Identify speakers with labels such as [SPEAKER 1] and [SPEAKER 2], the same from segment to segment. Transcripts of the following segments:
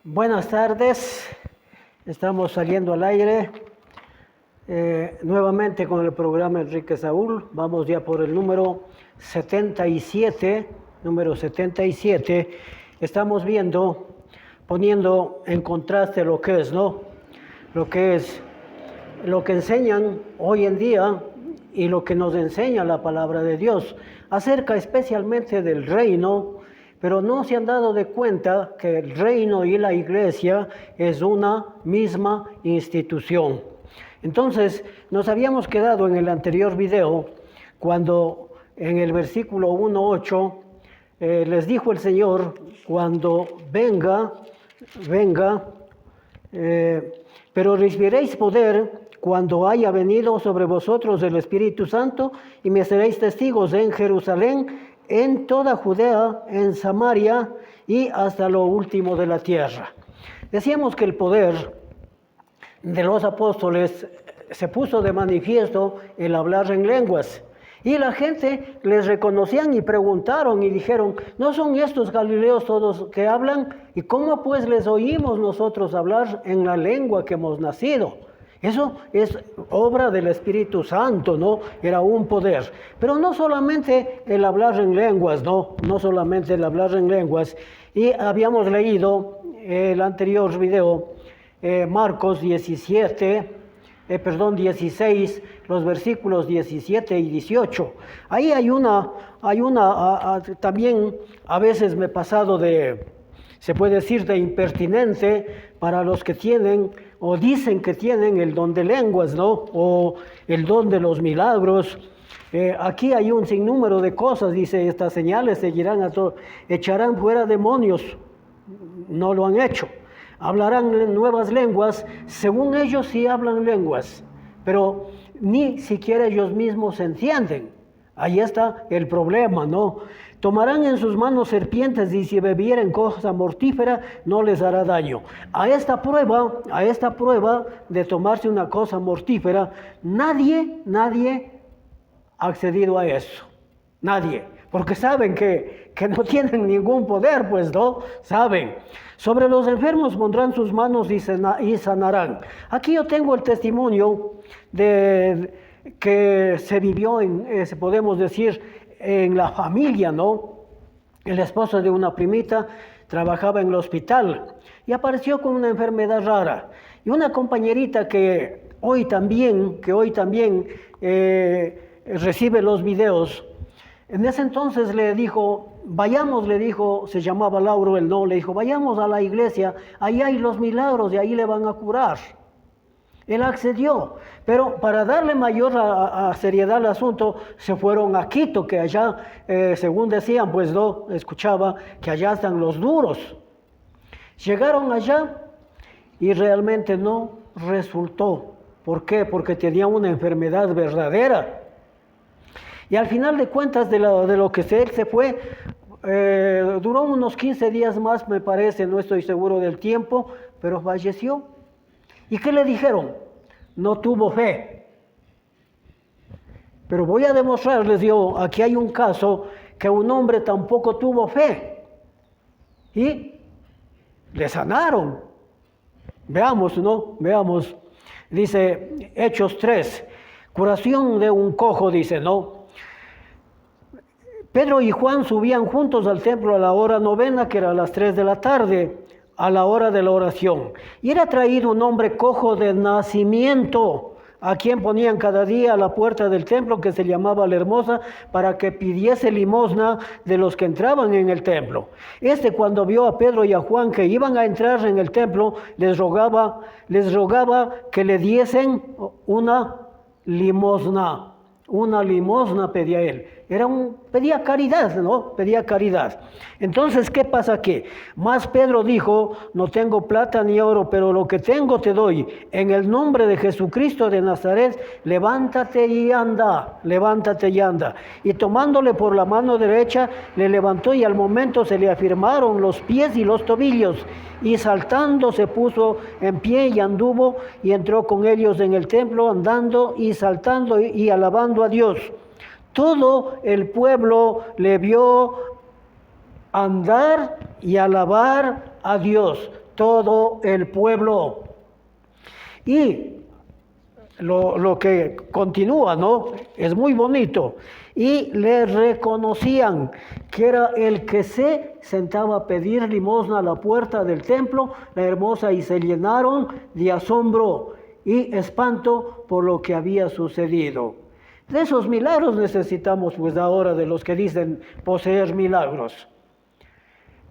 [SPEAKER 1] Buenas tardes, estamos saliendo al aire nuevamente con el programa Enrique Saúl. Vamos ya por el número 77, Estamos viendo, poniendo en contraste lo que es, ¿no? Lo que enseñan hoy en día y lo que nos enseña la palabra de Dios acerca especialmente del reino. Pero no se han dado de cuenta que el reino y la iglesia es una misma institución. Entonces, nos habíamos quedado en el anterior video cuando en el versículo 1:8 les dijo el Señor, cuando venga, pero recibiréis poder cuando haya venido sobre vosotros el Espíritu Santo y me seréis testigos en Jerusalén, en toda Judea, en Samaria y hasta lo último de la tierra. Decíamos que el poder de los apóstoles se puso de manifiesto el hablar en lenguas. Y la gente les reconocían y preguntaron y dijeron, ¿no son estos galileos todos que hablan? ¿Y cómo pues les oímos nosotros hablar en la lengua que hemos nacido? Eso es obra del Espíritu Santo, ¿no? Era un poder. Pero no solamente el hablar en lenguas, ¿no? No solamente el hablar en lenguas. Y habíamos leído el anterior video, Marcos 16, los versículos 17 y 18. Ahí hay una también a veces me he pasado se puede decir de impertinente para los que tienen o dicen que tienen el don de lenguas, ¿no? O el don de los milagros. Aquí hay un sinnúmero de cosas, dice, estas señales seguirán echarán fuera demonios, no lo han hecho. Hablarán en nuevas lenguas, según ellos sí hablan lenguas, pero ni siquiera ellos mismos se entienden. Ahí está el problema, ¿no? Tomarán en sus manos serpientes y si bebieren cosa mortífera no les hará daño. A esta prueba de tomarse una cosa mortífera, nadie ha accedido a eso. Nadie. Porque saben que no tienen ningún poder, pues no, saben. Sobre los enfermos pondrán sus manos y sanarán. Aquí yo tengo el testimonio de que se vivió podemos decir, en la familia, ¿no? El esposo de una primita trabajaba en el hospital y apareció con una enfermedad rara. Y una compañerita que hoy también recibe los videos, en ese entonces le dijo, se llamaba Lauro, le dijo, vayamos a la iglesia, ahí hay los milagros y ahí le van a curar. Él accedió, pero para darle mayor seriedad al asunto, se fueron a Quito, que allá, según decían, pues no, escuchaba que allá están los duros. Llegaron allá y realmente no resultó. ¿Por qué? Porque tenía una enfermedad verdadera. Y al final de cuentas, de lo que él se fue, duró unos 15 días más, me parece, no estoy seguro del tiempo, pero falleció. ¿Y qué le dijeron? No tuvo fe. Pero voy a demostrarles yo, aquí hay un caso que un hombre tampoco tuvo fe. Y le sanaron. Veamos, ¿no? Veamos. Dice Hechos 3, curación de un cojo, dice, ¿no? Pedro y Juan subían juntos al templo a la hora novena, que era a las 3 de la tarde, a la hora de la oración. Y era traído un hombre cojo de nacimiento, a quien ponían cada día a la puerta del templo, que se llamaba La Hermosa, para que pidiese limosna de los que entraban en el templo. Cuando vio a Pedro y a Juan que iban a entrar en el templo, les rogaba que le diesen una limosna. Una limosna pedía él. Pedía caridad, ¿no? Pedía caridad. Entonces, ¿qué pasa aquí? Más Pedro dijo, no tengo plata ni oro, pero lo que tengo te doy. En el nombre de Jesucristo de Nazaret, levántate y anda. Y tomándole por la mano derecha, le levantó y al momento se le afirmaron los pies y los tobillos. Y saltando se puso en pie y anduvo y entró con ellos en el templo, andando y saltando y alabando a Dios. Todo el pueblo le vio andar y alabar a Dios. todo el pueblo. Y lo que continúa, ¿no? Es muy bonito. Y le reconocían que era el que se sentaba a pedir limosna a la puerta del templo, la hermosa, y se llenaron de asombro y espanto por lo que había sucedido. De esos milagros necesitamos pues ahora, de los que dicen poseer milagros.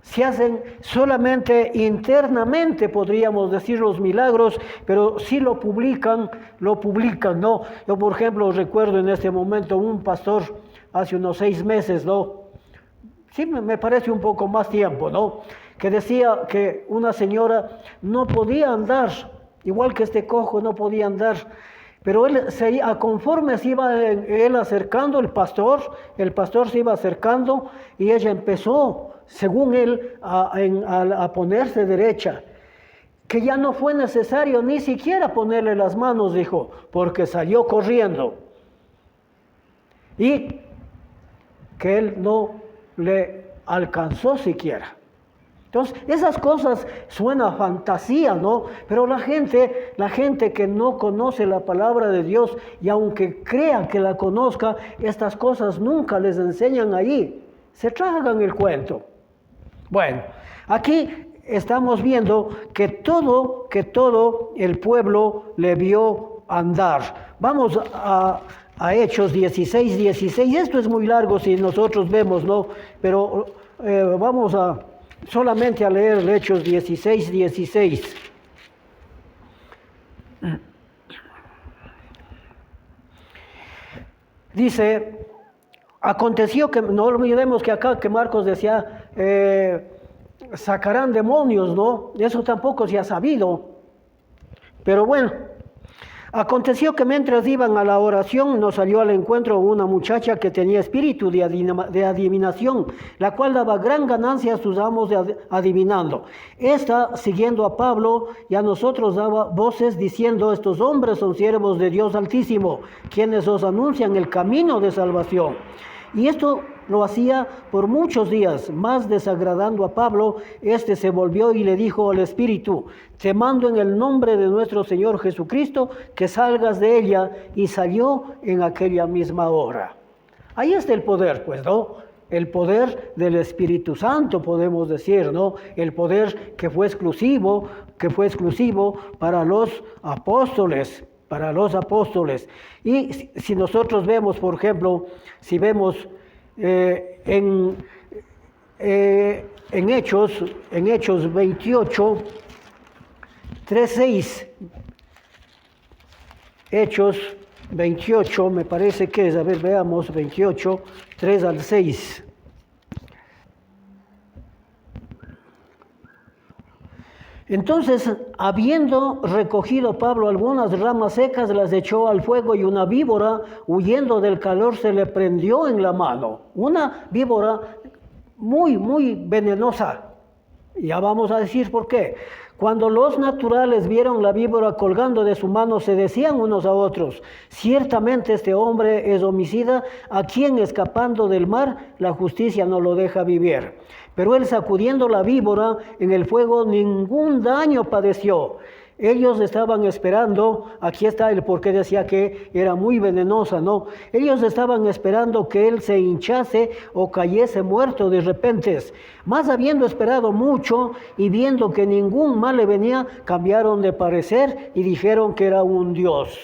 [SPEAKER 1] Se hacen solamente internamente, podríamos decir, los milagros, pero si lo publican, ¿no? Yo, por ejemplo, recuerdo en este momento un pastor hace unos 6 meses, ¿no? Sí, me parece un poco más tiempo, ¿no? Que decía que una señora no podía andar, igual que este cojo no podía andar, pero conforme se iba él acercando, el pastor se iba acercando y ella empezó, según él, a ponerse derecha, que ya no fue necesario ni siquiera ponerle las manos, dijo, porque salió corriendo. Y que él no le alcanzó siquiera. Entonces, esas cosas suenan a fantasía, ¿no? Pero la gente que no conoce la palabra de Dios, y aunque crea que la conozca, estas cosas nunca les enseñan ahí. Se tragan el cuento. Bueno, aquí estamos viendo que todo el pueblo le vio andar. Vamos a Hechos 16. Esto es muy largo si nosotros vemos, ¿no? Pero vamos solamente a leer Hechos 16. Dice, aconteció que, no olvidemos que acá que Marcos decía, sacarán demonios, ¿no? Eso tampoco se ha sabido. Pero bueno, aconteció que mientras iban a la oración, nos salió al encuentro una muchacha que tenía espíritu de adivinación, la cual daba gran ganancia a sus amos adivinando. Esta, siguiendo a Pablo y a nosotros, daba voces diciendo, estos hombres son siervos de Dios Altísimo, quienes os anuncian el camino de salvación. Y esto lo hacía por muchos días, más desagradando a Pablo. Este se volvió y le dijo al espíritu, te mando en el nombre de nuestro Señor Jesucristo que salgas de ella, y salió en aquella misma hora. Ahí está el poder, pues, ¿no? El poder del Espíritu Santo, podemos decir, ¿no? El poder que fue exclusivo para los apóstoles. Y si nosotros vemos, por ejemplo, si vemos en Hechos 28, 3-6, Hechos 28, me parece que es, a ver, veamos, 28, 3-6. Entonces, habiendo recogido Pablo algunas ramas secas, las echó al fuego, y una víbora, huyendo del calor, se le prendió en la mano. Una víbora muy, muy venenosa. Ya vamos a decir por qué. Cuando los naturales vieron la víbora colgando de su mano, se decían unos a otros, ciertamente este hombre es homicida, a quien escapando del mar la justicia no lo deja vivir. Pero él, sacudiendo la víbora en el fuego, ningún daño padeció. Ellos estaban esperando, aquí está el por qué decía que era muy venenosa, ¿no? Ellos estaban esperando que él se hinchase o cayese muerto de repente. Mas habiendo esperado mucho y viendo que ningún mal le venía, cambiaron de parecer y dijeron que era un dios.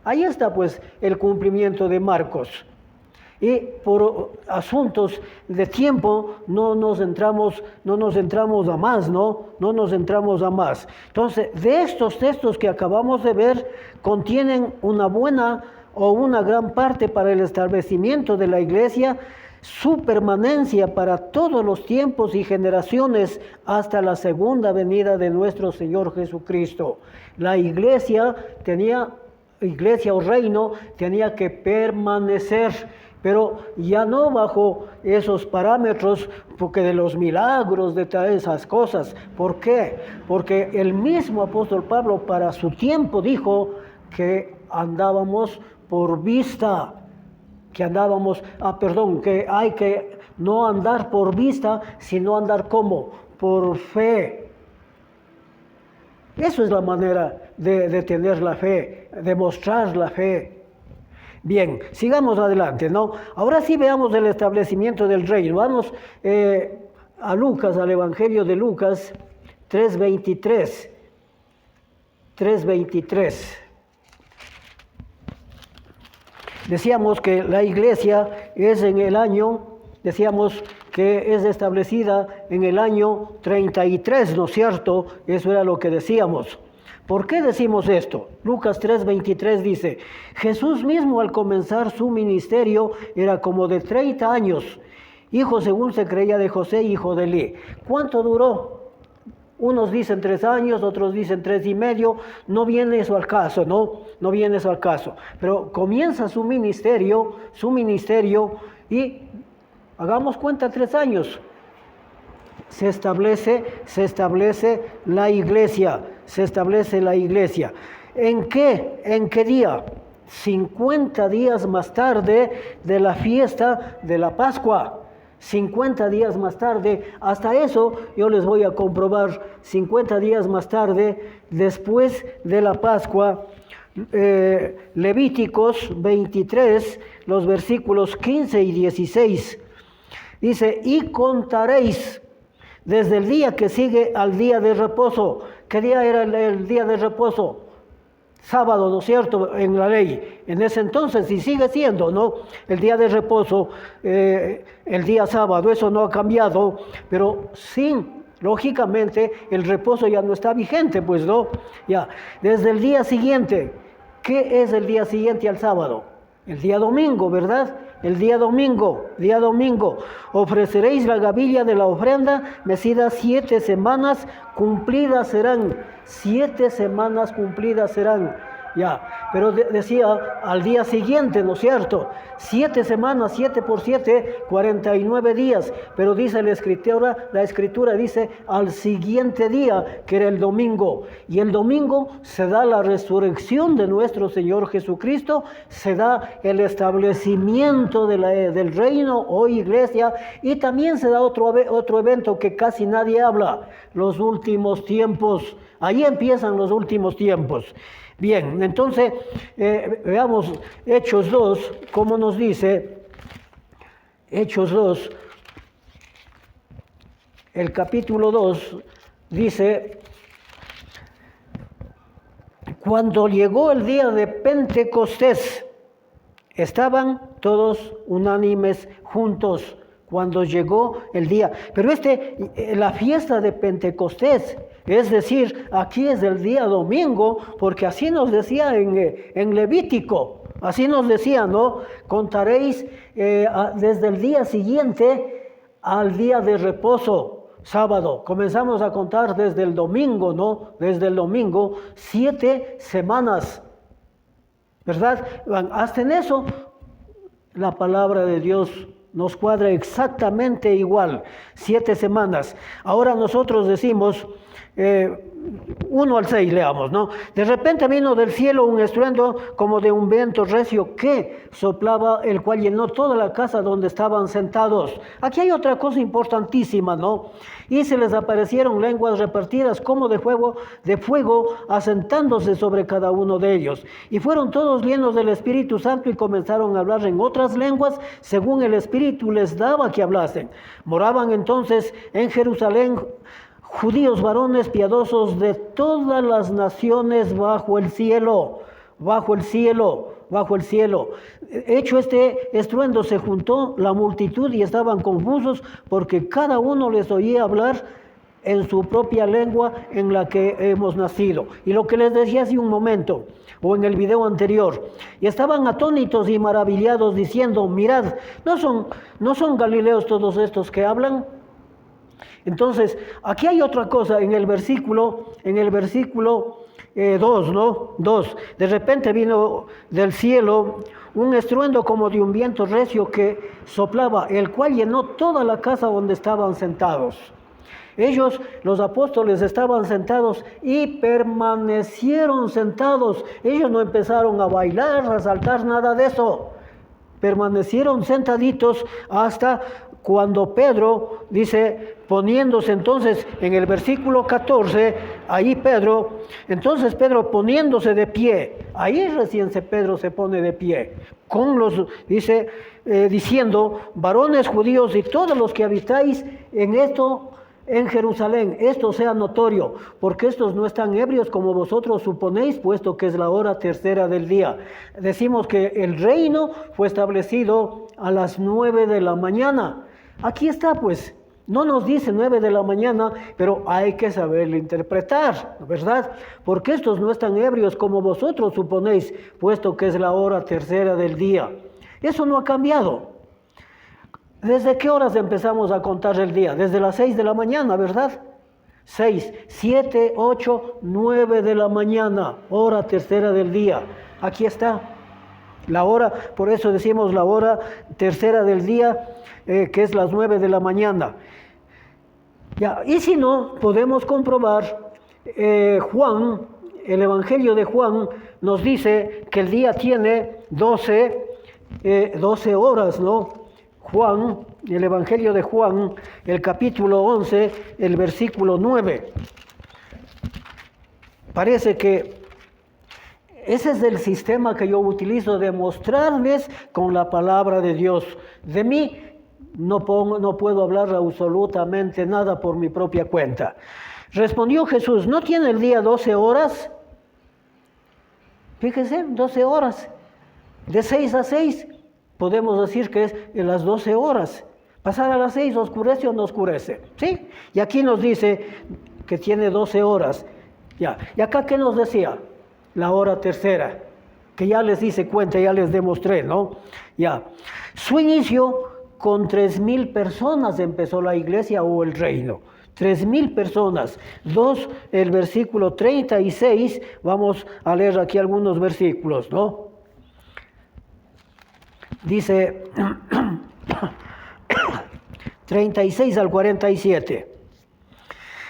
[SPEAKER 1] Ahí está pues el cumplimiento de Marcos. Y por asuntos de tiempo no nos entramos a más, ¿no? No nos entramos a más. Entonces, de estos textos que acabamos de ver, contienen una buena o una gran parte para el establecimiento de la iglesia, su permanencia para todos los tiempos y generaciones hasta la segunda venida de nuestro Señor Jesucristo. La iglesia o reino tenía que permanecer, pero ya no bajo esos parámetros, porque de los milagros, de todas esas cosas. ¿Por qué? Porque el mismo apóstol Pablo para su tiempo dijo que andábamos por vista, que hay que no andar por vista, sino andar ¿cómo? Por fe. Eso es la manera de tener la fe, de mostrar la fe. Bien, sigamos adelante, ¿no? Ahora sí veamos el establecimiento del reino. Vamos a Lucas, al Evangelio de Lucas 3:23. 3:23. Decíamos que la iglesia es en el año, decíamos que es establecida en el año 33, ¿no es cierto? Eso era lo que decíamos. ¿Por qué decimos esto? Lucas 3:23 dice, Jesús mismo al comenzar su ministerio era como de 30 años, hijo según se creía de José, hijo de Elí. ¿Cuánto duró? Unos dicen 3 años, otros dicen 3 y medio, no viene eso al caso, no viene eso al caso. Pero comienza su ministerio y hagamos cuenta 3 años. Se establece la iglesia, ¿En qué día? 50 días más tarde de la fiesta de la Pascua. 50 días más tarde, hasta eso yo les voy a comprobar, 50 días más tarde, después de la Pascua, Levíticos 23, los versículos 15 y 16, dice, y contaréis desde el día que sigue al día de reposo. ¿Qué día era el día de reposo? Sábado, ¿no es cierto?, en la ley. En ese entonces, y sigue siendo, ¿no?, el día de reposo, el día sábado, eso no ha cambiado, pero sin, lógicamente, el reposo ya no está vigente, pues, ¿no? Ya, desde el día siguiente, ¿qué es el día siguiente al sábado? El día domingo, ¿verdad? El día domingo, ofreceréis la gavilla de la ofrenda, mecida 7 semanas, cumplidas serán, 7 semanas cumplidas serán, ya, pero decía al día siguiente, ¿no es cierto? 7 semanas, 7 por 7, 49 días, pero dice la escritura dice al siguiente día, que era el domingo, y el domingo se da la resurrección de nuestro Señor Jesucristo, se da el establecimiento del reino o iglesia, y también se da otro evento que casi nadie habla, los últimos tiempos. Ahí empiezan los últimos tiempos. Bien, entonces veamos Hechos 2, como nos dice Hechos 2, el capítulo 2, dice, cuando llegó el día de Pentecostés, estaban todos unánimes juntos. Cuando llegó el día, pero la fiesta de Pentecostés, es decir, aquí es el día domingo, porque así nos decía en Levítico, así nos decía, ¿no? Contaréis desde el día siguiente al día de reposo, sábado. Comenzamos a contar desde el domingo, ¿no? Desde el domingo, 7 semanas, ¿verdad? Hasta en eso, la palabra de Dios nos cuadra exactamente igual, 7 semanas. Ahora nosotros decimos, 1 al 6 leamos, ¿no? De repente vino del cielo un estruendo como de un viento recio que soplaba, el cual llenó toda la casa donde estaban sentados. Aquí hay otra cosa importantísima, ¿no? Y se les aparecieron lenguas repartidas como de fuego, asentándose sobre cada uno de ellos. Y fueron todos llenos del Espíritu Santo y comenzaron a hablar en otras lenguas, según el Espíritu les daba que hablasen. Moraban entonces en Jerusalén judíos varones piadosos de todas las naciones bajo el cielo. Hecho este estruendo, se juntó la multitud y estaban confusos porque cada uno les oía hablar en su propia lengua en la que hemos nacido. Y lo que les decía hace un momento, o en el video anterior, y estaban atónitos y maravillados diciendo, mirad, ¿no son galileos todos estos que hablan? Entonces, aquí hay otra cosa en el versículo 2, ¿no? 2. De repente vino del cielo un estruendo como de un viento recio que soplaba, el cual llenó toda la casa donde estaban sentados. Ellos, los apóstoles, estaban sentados y permanecieron sentados. Ellos no empezaron a bailar, a saltar, nada de eso. Permanecieron sentaditos hasta cuando Pedro dice, poniéndose entonces en el versículo 14, ahí Pedro, entonces Pedro poniéndose de pie, ahí recién Pedro se pone de pie, dice, diciendo, varones judíos y todos los que habitáis en esto, en Jerusalén, esto sea notorio, porque estos no están ebrios como vosotros suponéis, puesto que es la hora tercera del día. Decimos que el reino fue establecido a las 9 de la mañana. Aquí está, pues, no nos dice 9 de la mañana, pero hay que saberlo interpretar, ¿verdad? Porque estos no están ebrios como vosotros suponéis, puesto que es la hora tercera del día. Eso no ha cambiado. ¿Desde qué horas empezamos a contar el día? Desde las 6 de la mañana, ¿verdad? 6, 7, 8, 9 de la mañana, hora tercera del día. Aquí está. La hora, por eso decimos la hora tercera del día, que es las 9 de la mañana. Ya, y si no, podemos comprobar, Juan, el Evangelio de Juan nos dice que el día tiene 12 horas, ¿no? Juan, el Evangelio de Juan, el capítulo 11, el versículo 9. Parece que ese es el sistema que yo utilizo de mostrarles con la palabra de Dios. De mí no puedo hablar absolutamente nada por mi propia cuenta. Respondió Jesús, ¿no tiene el día 12 horas? Fíjese, 12 horas. De 6 a 6. Podemos decir que es en las 12 horas. Pasar a las 6, ¿oscurece o no oscurece? ¿Sí? Y aquí nos dice que tiene 12 horas. Ya. ¿Y acá qué nos decía? La hora tercera. Que ya les hice cuenta, ya les demostré, ¿no? Ya. Su inicio, con 3,000 personas empezó la iglesia o el reino. 3,000 personas. El versículo 36, vamos a leer aquí algunos versículos, ¿no? Dice 36 al 47.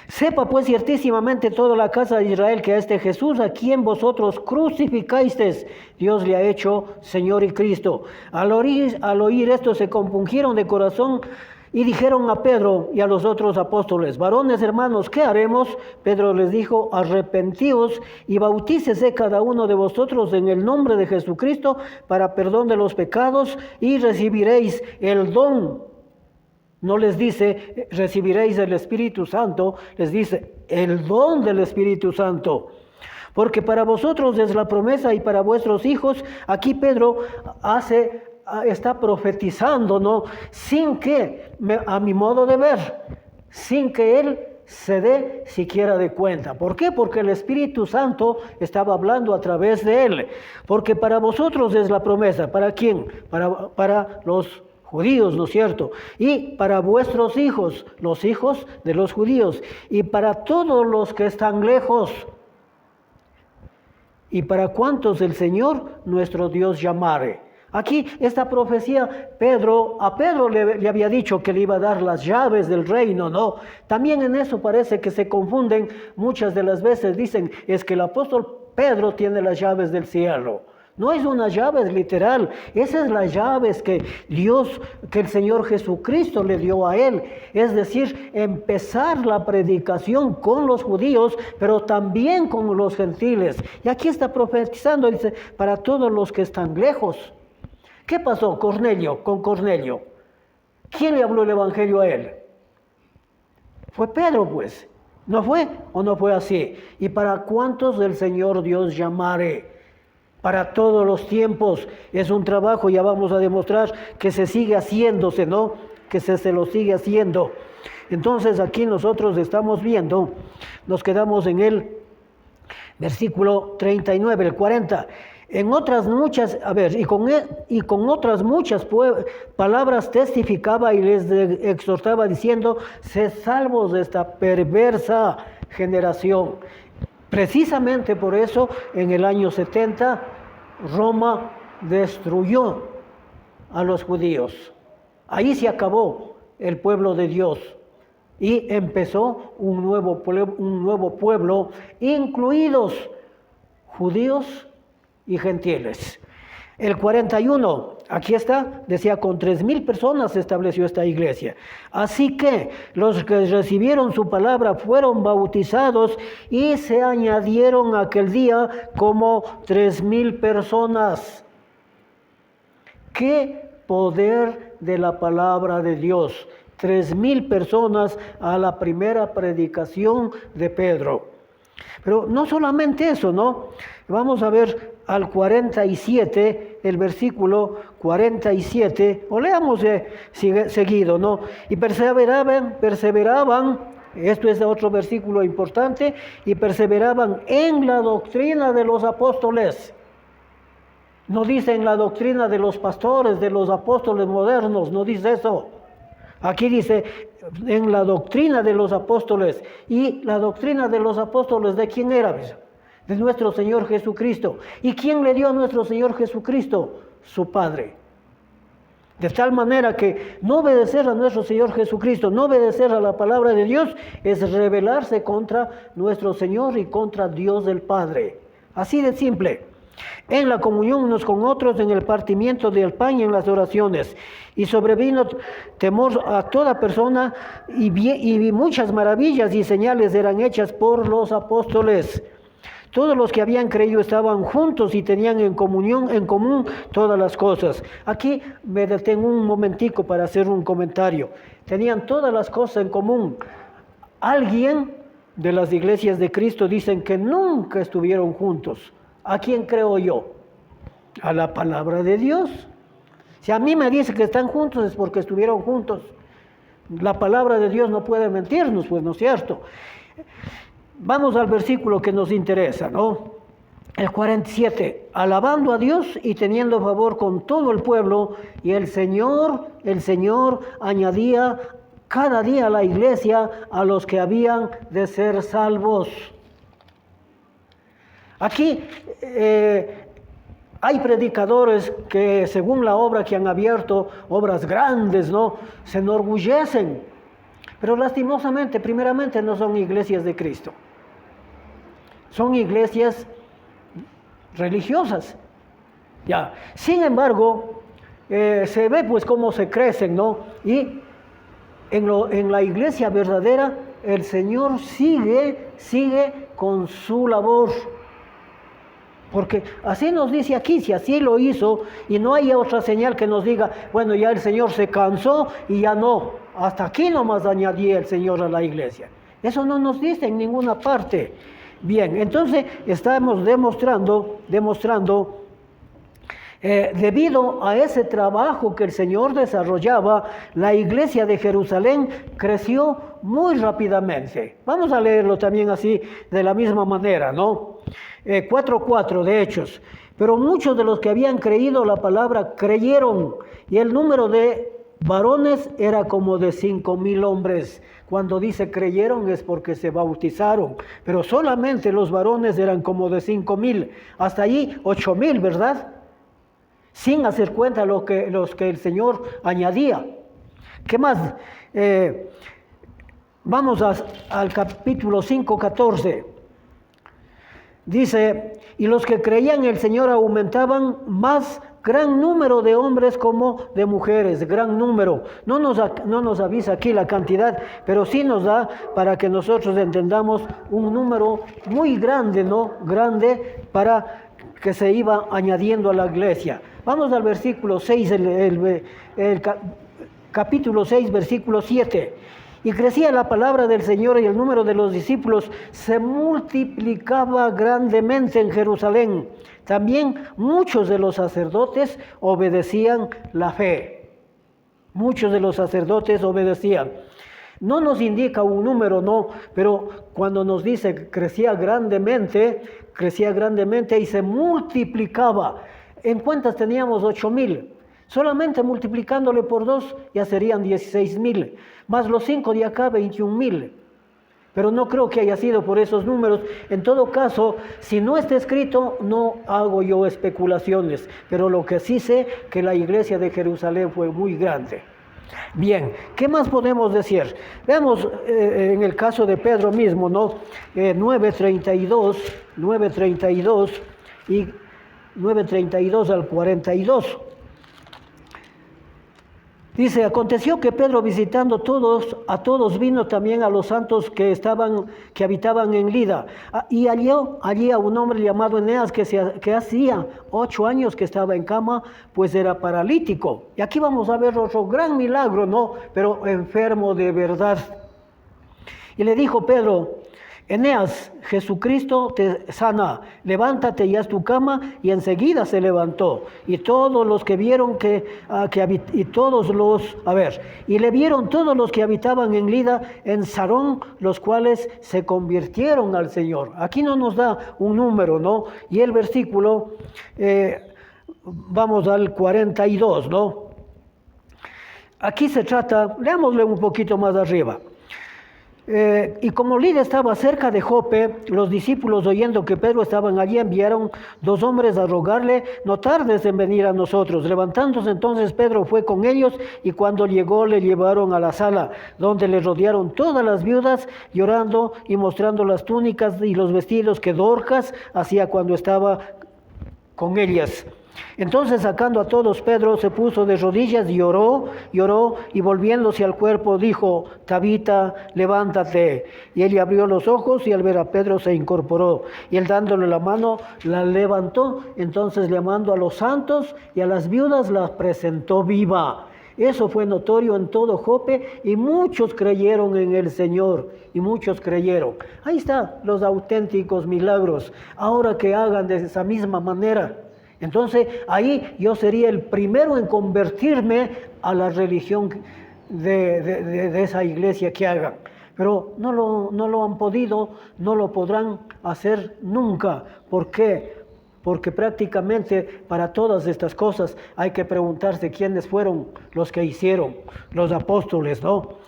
[SPEAKER 1] Sepa pues ciertísimamente toda la casa de Israel que a este Jesús, a quien vosotros crucificasteis, Dios le ha hecho Señor y Cristo. Al oír esto se compungieron de corazón y dijeron a Pedro y a los otros apóstoles, varones hermanos, ¿qué haremos? Pedro les dijo, arrepentíos y bautícese cada uno de vosotros en el nombre de Jesucristo para perdón de los pecados y recibiréis el don. No les dice, recibiréis el Espíritu Santo, les dice, el don del Espíritu Santo. Porque para vosotros es la promesa y para vuestros hijos. Aquí Pedro está profetizando, ¿no? Sin que, a mi modo de ver, sin que él se dé siquiera de cuenta. ¿Por qué? Porque el Espíritu Santo estaba hablando a través de él. Porque para vosotros es la promesa. ¿Para quién? Para los judíos, ¿no es cierto? Y para vuestros hijos, los hijos de los judíos. Y para todos los que están lejos. Y para cuantos el Señor nuestro Dios llamare. Aquí esta profecía, a Pedro le había dicho que le iba a dar las llaves del reino, ¿no? También en eso parece que se confunden muchas de las veces. Dicen, es que el apóstol Pedro tiene las llaves del cielo. No es una llave literal, esas son las llaves que el Señor Jesucristo le dio a él. Es decir, empezar la predicación con los judíos, pero también con los gentiles. Y aquí está profetizando, dice, para todos los que están lejos. ¿Qué pasó con Cornelio? ¿Quién le habló el evangelio a él? Fue Pedro, pues. ¿No fue o no fue así? ¿Y para cuántos del Señor Dios llamare? Para todos los tiempos. Es un trabajo, ya vamos a demostrar que se sigue haciéndose, ¿no? Que se lo sigue haciendo. Entonces aquí nosotros estamos viendo, nos quedamos en el versículo 39, el 40. En otras muchas, y con otras muchas palabras testificaba y les exhortaba diciendo, sed salvos de esta perversa generación. Precisamente por eso, en el año 70, Roma destruyó a los judíos. Ahí se acabó el pueblo de Dios y empezó un nuevo pueblo, incluidos judíos y gentiles. El 41, aquí está, decía, con 3,000 personas se estableció esta iglesia. Así que los que recibieron su palabra fueron bautizados y se añadieron aquel día como 3,000 personas. ¡Qué poder de la palabra de Dios! 3,000 personas a la primera predicación de Pedro. Pero no solamente eso, ¿no? Vamos a ver al 47, el versículo 47, o leamos seguido, ¿no? Y perseveraban, esto es otro versículo importante, y perseveraban en la doctrina de los apóstoles. No dice en la doctrina de los pastores, de los apóstoles modernos, no dice eso. Aquí dice en la doctrina de los apóstoles. ¿Y la doctrina de los apóstoles de quién era? De nuestro Señor Jesucristo. ¿Y quién le dio a nuestro Señor Jesucristo? Su Padre. De tal manera que no obedecer a nuestro Señor Jesucristo, no obedecer a la palabra de Dios, es rebelarse contra nuestro Señor y contra Dios el Padre. Así de simple. En la comunión unos con otros, en el partimiento del pan y en las oraciones. Y sobrevino temor a toda persona y muchas maravillas y señales eran hechas por los apóstoles. Todos los que habían creído estaban juntos y tenían en común todas las cosas. Aquí me detengo un momentico para hacer un comentario. Tenían todas las cosas en común. Alguien de las iglesias de Cristo dicen que nunca estuvieron juntos. ¿A quién creo yo? A la palabra de Dios. Si a mí me dice que están juntos es porque estuvieron juntos. La palabra de Dios no puede mentirnos, pues no es cierto. Vamos al versículo que nos interesa, ¿no? El 47, alabando a Dios y teniendo favor con todo el pueblo, y el Señor añadía cada día a la iglesia a los que habían de ser salvos. Aquí hay predicadores que según la obra que han abierto, obras grandes, ¿no? Se enorgullecen, pero lastimosamente, primeramente, no son iglesias de Cristo. Son iglesias religiosas. Ya. Sin embargo, se ve pues cómo se crecen, ¿no? Y en la iglesia verdadera, el Señor sigue con su labor. Porque así nos dice aquí, si así lo hizo, y no hay otra señal que nos diga, bueno, ya el Señor se cansó y ya no. Hasta aquí nomás añadía el Señor a la iglesia. Eso no nos dice en ninguna parte. Bien, entonces estamos demostrando, debido a ese trabajo que el Señor desarrollaba, la iglesia de Jerusalén creció muy rápidamente. Vamos a leerlo también así, de la misma manera, ¿no? 4:4 de Hechos. Pero muchos de los que habían creído la palabra creyeron, y el número de varones era como de 5,000 hombres. Cuando dice creyeron es porque se bautizaron, pero solamente los varones eran como de 5,000. Hasta allí 8,000, ¿verdad? Sin hacer cuenta los que el Señor añadía. ¿Qué más? Vamos al capítulo 5:14. Dice, y los que creían en el Señor aumentaban más gran número de hombres como de mujeres, gran número. No nos avisa aquí la cantidad, pero sí nos da para que nosotros entendamos un número muy grande, ¿no? Grande para que se iba añadiendo a la iglesia. Vamos al versículo 6, capítulo 6, versículo 7. Y crecía la palabra del Señor y el número de los discípulos se multiplicaba grandemente en Jerusalén. También muchos de los sacerdotes obedecían la fe. Muchos de los sacerdotes obedecían. No nos indica un número, no, pero cuando nos dice que crecía grandemente y se multiplicaba. En cuentas teníamos 8,000. Solamente multiplicándole por 2 ya serían 16,000, más los 5 de acá 21,000. Pero no creo que haya sido por esos números. En todo caso, si no está escrito, no hago yo especulaciones. Pero lo que sí sé, que la iglesia de Jerusalén fue muy grande. Bien, ¿qué más podemos decir? Veamos en el caso de Pedro mismo, ¿no? 9:32, y 9:32 al 42. Dice, aconteció que Pedro visitando a todos vino también a los santos que habitaban en Lida. Y halló allí a un hombre llamado Eneas que hacía 8 años que estaba en cama, pues era paralítico. Y aquí vamos a ver otro gran milagro, ¿no? Pero enfermo de verdad. Y le dijo Pedro, Eneas, Jesucristo te sana, levántate y haz tu cama, y enseguida se levantó. Y todos los que vieron y le vieron todos los que habitaban en Lida, en Sarón, los cuales se convirtieron al Señor. Aquí no nos da un número, ¿no? Y el versículo, vamos al 42, ¿no? Aquí se trata, leámosle un poquito más arriba. Y como Lida estaba cerca de Jope, los discípulos, oyendo que Pedro estaban allí, enviaron 2 hombres a rogarle, no tardes en venir a nosotros. Levantándose entonces Pedro fue con ellos, y cuando llegó le llevaron a la sala, donde le rodearon todas las viudas, llorando y mostrando las túnicas y los vestidos que Dorcas hacía cuando estaba con ellas. Entonces, sacando a todos, Pedro se puso de rodillas y lloró, y volviéndose al cuerpo dijo, Tabita, levántate. Y ella abrió los ojos, y al ver a Pedro se incorporó, y él dándole la mano la levantó. Entonces, llamando a los santos y a las viudas, las presentó viva. Eso fue notorio en todo Jope, y muchos creyeron en el Señor, y muchos creyeron. Ahí están los auténticos milagros, ahora que hagan de esa misma manera. Entonces, ahí yo sería el primero en convertirme a la religión de esa iglesia que hagan. Pero no lo han podido, no lo podrán hacer nunca. ¿Por qué? Porque prácticamente para todas estas cosas hay que preguntarse quiénes fueron los que hicieron, los apóstoles, ¿no?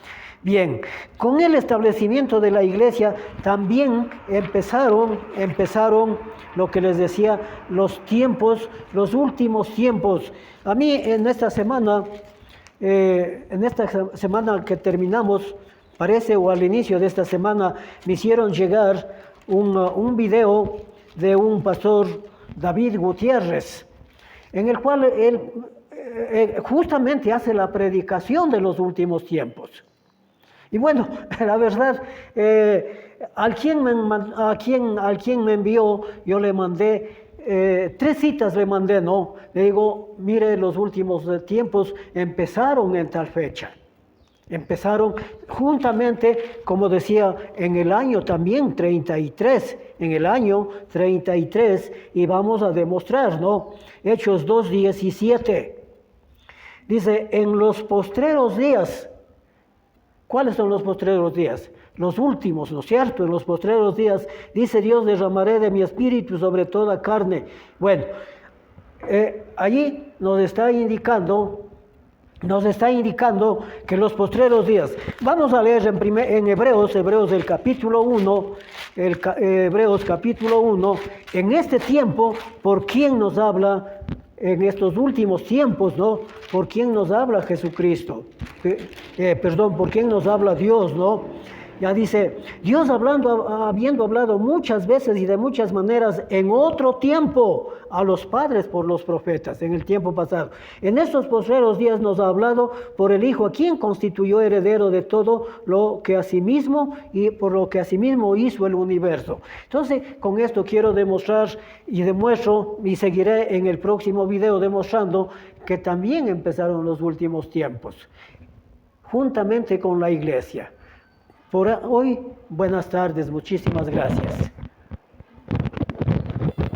[SPEAKER 1] Bien, con el establecimiento de la iglesia también empezaron lo que les decía, los últimos tiempos. A mí en esta semana que terminamos, parece, o al inicio de esta semana, me hicieron llegar un video de un pastor, David Gutiérrez, en el cual él justamente hace la predicación de los últimos tiempos. Y bueno, la verdad, al quien me envió, yo le mandé 3 citas, le mandé, ¿no? Le digo, mire, los últimos tiempos empezaron en tal fecha. Empezaron juntamente, como decía, en el año también 33, en el año 33, y vamos a demostrar, ¿no? Hechos 2:17. Dice, en los postreros días. ¿Cuáles son los postreros días? Los últimos, ¿no es cierto? En los postreros días, dice Dios, derramaré de mi espíritu sobre toda carne. Bueno, allí nos está indicando que los postreros días, vamos a leer en Hebreos el capítulo 1, Hebreos capítulo 1, en este tiempo, ¿por quién nos habla? En estos últimos tiempos, ¿no? ¿Por quién nos habla Jesucristo? ¿Por quién nos habla Dios, no? Ya dice, Dios habiendo hablado muchas veces y de muchas maneras en otro tiempo a los padres por los profetas, en el tiempo pasado. En estos postreros días nos ha hablado por el Hijo, a quien constituyó heredero de todo lo que asimismo y por lo que asimismo hizo el universo. Entonces, con esto quiero demostrar y demuestro, y seguiré en el próximo video demostrando que también empezaron los últimos tiempos, juntamente con la iglesia. Por hoy, buenas tardes, muchísimas gracias.